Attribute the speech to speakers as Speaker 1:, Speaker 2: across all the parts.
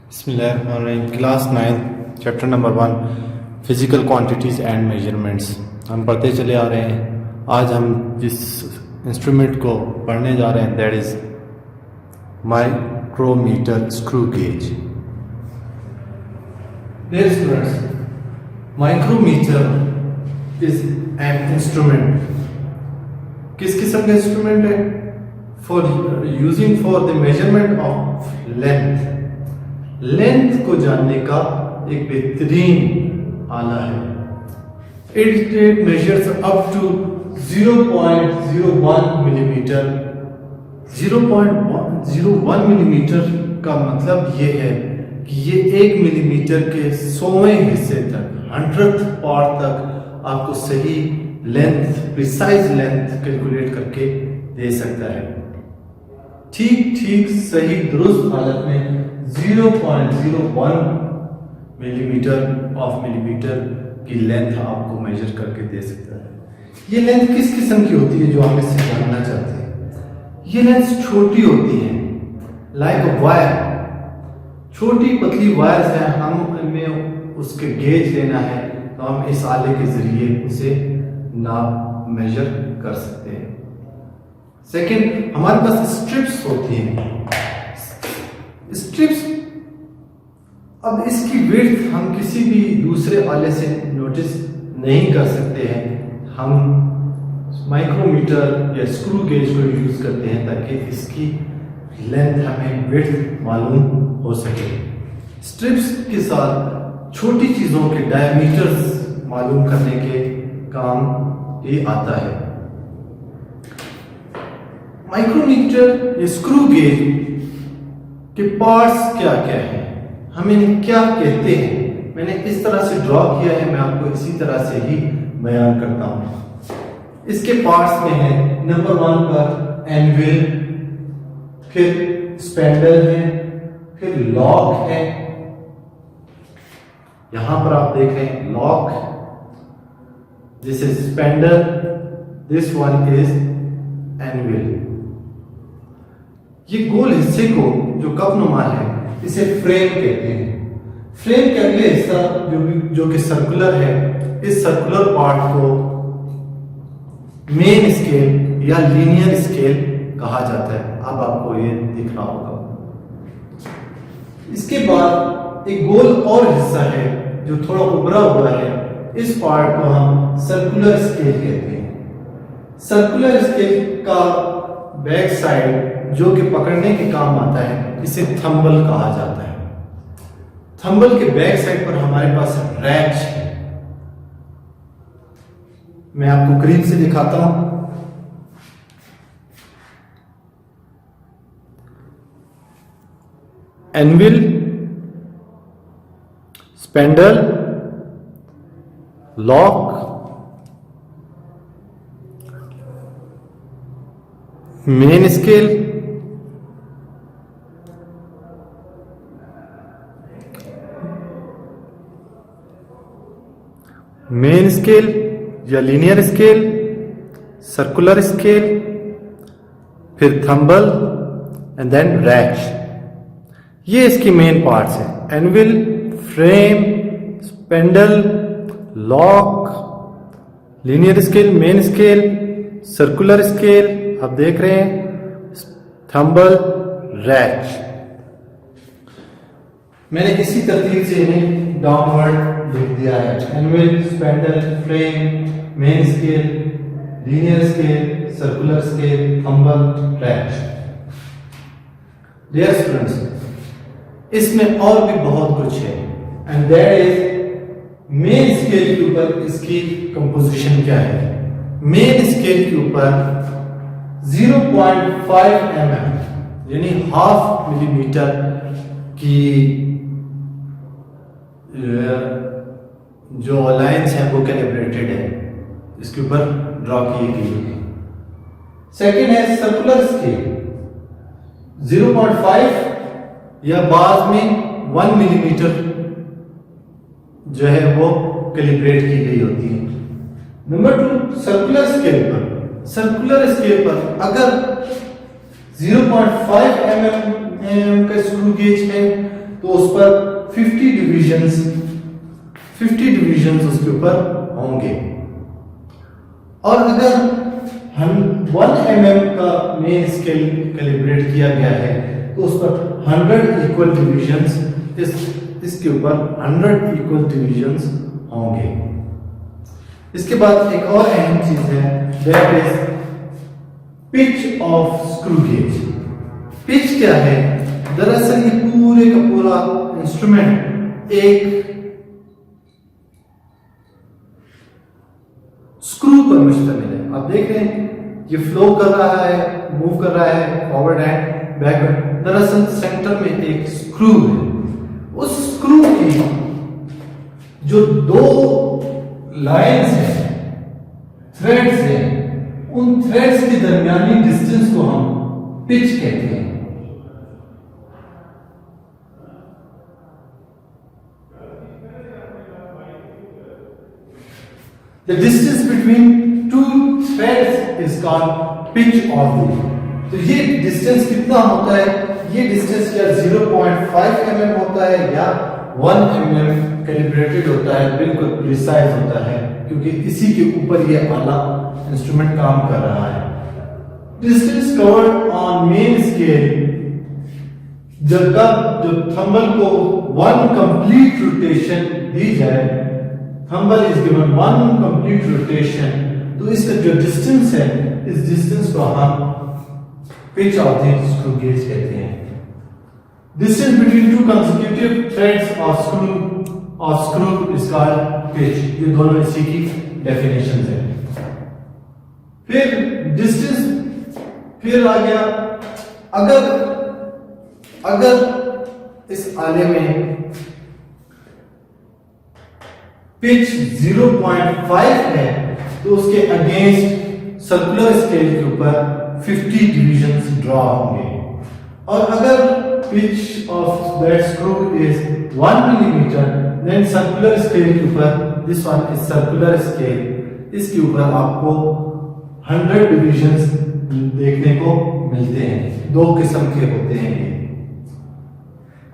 Speaker 1: बिस्मिल्लाहिर्रहमानिर्रहीम। Class 9 chapter number 1 physical quantities and measurements हम पढ़ते चले आ रहे हैं। आज हम जिस इंस्ट्रूमेंट को पढ़ने जा रहे हैं that is micrometer screw gauge. Dear students, micrometer is an instrument. किस किस्म का इंस्ट्रूमेंट है? For using for the measurement of length को जानने का एक बेहतरीन आला है। It measures up to 0.01 millimetre. 0.01 millimetre का मतलब ये है कि ये 1 मिलीमीटर के 100वें हिस्से तक 100th पार्ट तक आपको सही लेंथ, प्रिसाइज लेंथ कैलकुलेट करके दे सकता है। ठीक सही दुरुस्त हालत में 0.01 मिलीमीटर की लेंथ आपको मेजर करके दे सकता है। ये लेंथ किस किस्म की होती है जो आप इससे जानना चाहते हैं? ये लेंथ छोटी होती है, लाइक वायर। छोटी पतली वायर है, हमें उसके गेज लेना है तो हम इस आले के जरिए उसे नाप मेजर कर सकते हैं। सेकंड, हमारे पास स्ट्रिप्स होती हैं। स्ट्रिप्स, अब इसकी विड्थ हम किसी भी दूसरे आले से नोटिस नहीं कर सकते हैं। हम माइक्रोमीटर या स्क्रू गेज को यूज करते हैं ताकि इसकी लेंथ हमें विड्थ मालूम हो सके। स्ट्रिप्स के साथ छोटी चीजों के डायमीटर्स मालूम करने के काम ये आता है। माइक्रोमीटर या स्क्रू गेज के पार्ट्स क्या क्या हैं, हम इन्हें क्या कहते हैं, मैंने इस तरह से ड्रॉ किया है, मैं आपको इसी तरह से ही बयान करता हूं। इसके पार्ट्स में है नंबर 1 पर एनविल, फिर स्पेंडल है, फिर लॉक है। यहां पर आप देख रहे हैं lock, this is spindle, this one is anvil. ये गोल हिस्से को जो कपनुमा है इसे फ्रेम कहते हैं। फ्रेम के अगले हिस्सा जो कि सर्कुलर है, इस सर्कुलर पार्ट को मेन स्केल या लीनियर स्केल कहा जाता है। अब आपको ये दिख रहा होगा। इसके बाद एक गोल और हिस्सा है जो थोड़ा उभरा हुआ है, इस पार्ट को हम सर्कुलर स्केल कहते हैं। सर्कुलर स्केल का बैक साइड जो कि पकड़ने के काम आता है इसे थंबल कहा जाता है। थंबल के बैक साइड पर हमारे पास रैच है। मैं आपको करीब से दिखाता हूं। Anvil, spindle, lock, main scale, main scale या लीनियर स्केल, सर्कुलर स्केल, फिर थंबल एंड देन रैच। ये इसकी मेन पार्ट्स हैं। Anvil, frame, spindle, lock, linear scale, main scale, circular scale, आप देख रहे हैं थंबल, रैच। मैंने इसी तरतीब से इन्हें डाउनवर्ड लिख दिया है। Anvil, spindle, frame, main scale, linear scale, circular scale, thimble, ratchet. Dear students, इसमें और भी बहुत कुछ है and that is main scale के ऊपर इसकी कंपोजिशन क्या है। मेन स्केल के ऊपर 0.5 mm यानी ½ मिलीमीटर की जो लाइन्स है वो कैलिब्रेटेड है, इसके ऊपर ड्रॉ की गई है। सेकेंड है सर्कुलर स्केल, 0.5 या बाद में 1 मिलीमीटर जो है वो कैलिब्रेट की गई होती है। नंबर 2, सर्कुलर स्केल पर अगर 0.5 mm का स्क्रू गेज है तो उस पर 50 डिविजन्स उसके ऊपर होंगे। और अगर हम 1 mm का मेन स्केल कैलिब्रेट किया गया है तो उस पर 100 इक्वल डिविजन्स इसके ऊपर 100 इक्वल डिविजन्स होंगे। इसके बाद एक और अहम चीज है, that is pitch of screw gauge. Pitch क्या है? दरअसल ये पूरे का पूरा इंस्ट्रूमेंट एक स्क्रू पर मुश्तमिल है। आप देख रहे हैं ये फ्लो कर रहा है, मूव कर रहा है फॉरवर्ड एंड बैकवर्ड। दरअसल सेंटर में एक स्क्रू है। उस स्क्रू की जो 2 लाइंस हैं, थ्रेड्स हैं, उन थ्रेड्स के दरमियानी डिस्टेंस को हम पिच कहते हैं। The distance between 2 threads is called pitch of the। तो ये डिस्टेंस कितना होता है? ये डिस्टेंस क्या 0.5 mm होता है या 1 mm कैलिब्रेटेड होता है, बिल्कुल प्रिसाइज होता है, क्योंकि इसी के ऊपर ये आला इंस्ट्रूमेंट काम कर रहा है। Distance covered on main scale, जब थंबल को 1 कंप्लीट रोटेशन दी जाए, थंबल इज गिवन 1 कंप्लीट रोटेशन, तो इसका जो डिस्टेंस है, इस डिस्टेंस को हम pitch of the screw gauge कहते हैं। Distance between 2 consecutive threads of screw is called pitch. ये दोनों इसी की डेफिनेशंस है। फिर डिस्टेंस फिर आ गया, अगर इस आले में पिच 0.5 है तो उसके अगेंस्ट सर्कुलर स्केल के ऊपर 50 डिविजन्स ड्रॉ होंगे। और अगर pitch of that screw is 1 millimetre, then circular scale के ऊपर, this one is circular scale, इसके ऊपर आपको 100 डिविजन्स देखने को मिलते हैं। 2 किस्म के होते हैं ये।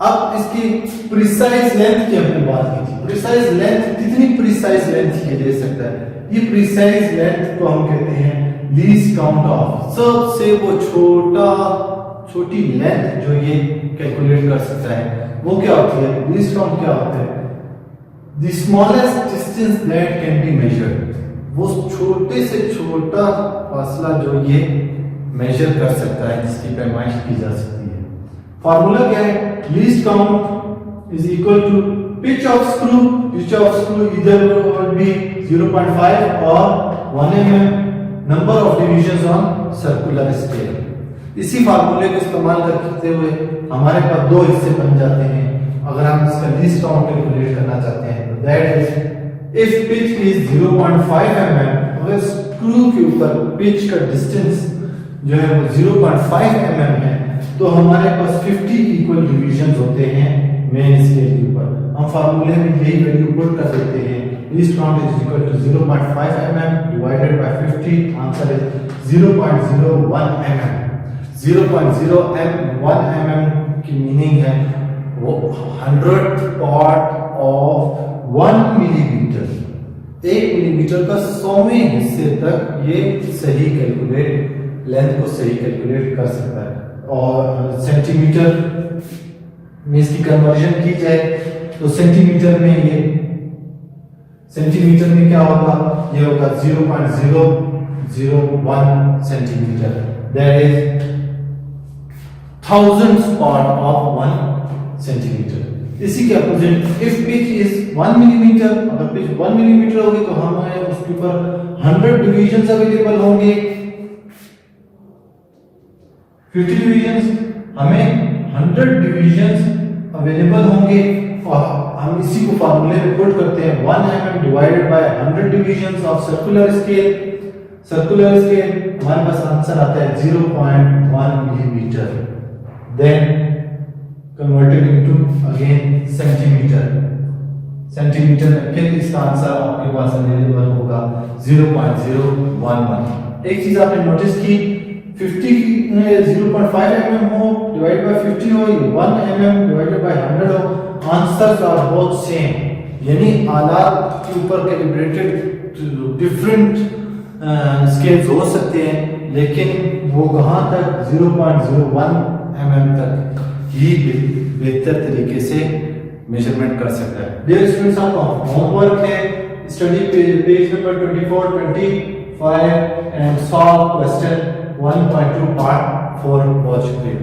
Speaker 1: अब इसकी प्रिसाइज लेंथ की हमने बात की थी। प्रिसाइज लेंथ, कितनी प्रिसाइज लेंथ ये दे सकता है? ये प्रिसाइज लेंथ को हम कहते हैं लीस्ट काउंट ऑफ। सबसे वो छोटी लेंथ जो ये कैलकुलेट कर सकता है वो क्या होती है? लीस्ट काउंट क्या होता है? The smallest distance that can be measured, वो छोटे से छोटा फासला जो ये मेजर कर सकता है, जिसकी पैमाइश की जा सकती है। फार्मूला क्या है? Least count is equal to pitch of screw. Pitch of screw इधर विल बी 0.5 और 1 mm number of divisions on circular scale. इसी फार्मूले को इस्तेमाल करते हुए हमारे पास 2 हिस्से बन जाते हैं। अगर हम इसका लीस्ट काउंट कैलकुलेट करना चाहते हैं तो that is if pitch is 0.5 mm, अगर स्क्रू के ऊपर पिच का डिस्टेंस जो है वो 0.5 mm है, तो हमारे पास 50 इक्वल डिविजन्स होते हैं मेन स्केल के ऊपर। हम फार्मूले में यही वैल्यू पुट कर देते हैं, least count is equal to 0.5 mm divided by 50, answer is 0.01 mm। 0.01 mm की मीनिंग है वो 100th part of 1 millimetre. 1 millimetre का 100वें हिस्से तक ये सही कैलकुलेट, लेंथ को सही कैलकुलेट कर सकता है। और सेंटीमीटर में इसकी कन्वर्जन की जाए तो सेंटीमीटर में क्या होगा? ये होगा 0.001 centimetre, that is 1000th part of 1 centimetre. इसी के opposite if pitch is 1 millimetre, अगर पिच 1 मिलीमीटर होगी तो हमें उसके ऊपर 100 डिविजन्स अवेलेबल होंगे। 50 डिविजन्स, हमें 100 डिविजन्स अवेलेबल होंगे। और हम इसी को फार्मूले में पुट करते हैं 1 mm divided by 100 divisions of circular scale. Circular scale हमारे पास आंसर आता है 0.1 millimetre, then converted into again centimetre. Centimetre में फिर इसका आंसर आपके पास अवेलेबल होगा 0.011। एक चीज आपने नोटिस की, 0.5 mm हो डिवाइड बाय 50 हो, 1 mm डिवाइडेड बाय 100 हो, आंसर्स आर बोथ सेम। यानी आलात के ऊपर कैलिब्रेटेड डिफरेंट स्केल्स हो सकते हैं, लेकिन वो कहाँ तक 0.01 mm तक ही बेहतर तरीके से मेजरमेंट कर सकता है। डियर स्टूडेंट्स, आपका होमवर्क है study page number 24, 25 and solve question 1.2 part 4। बहुत शुक्रिया।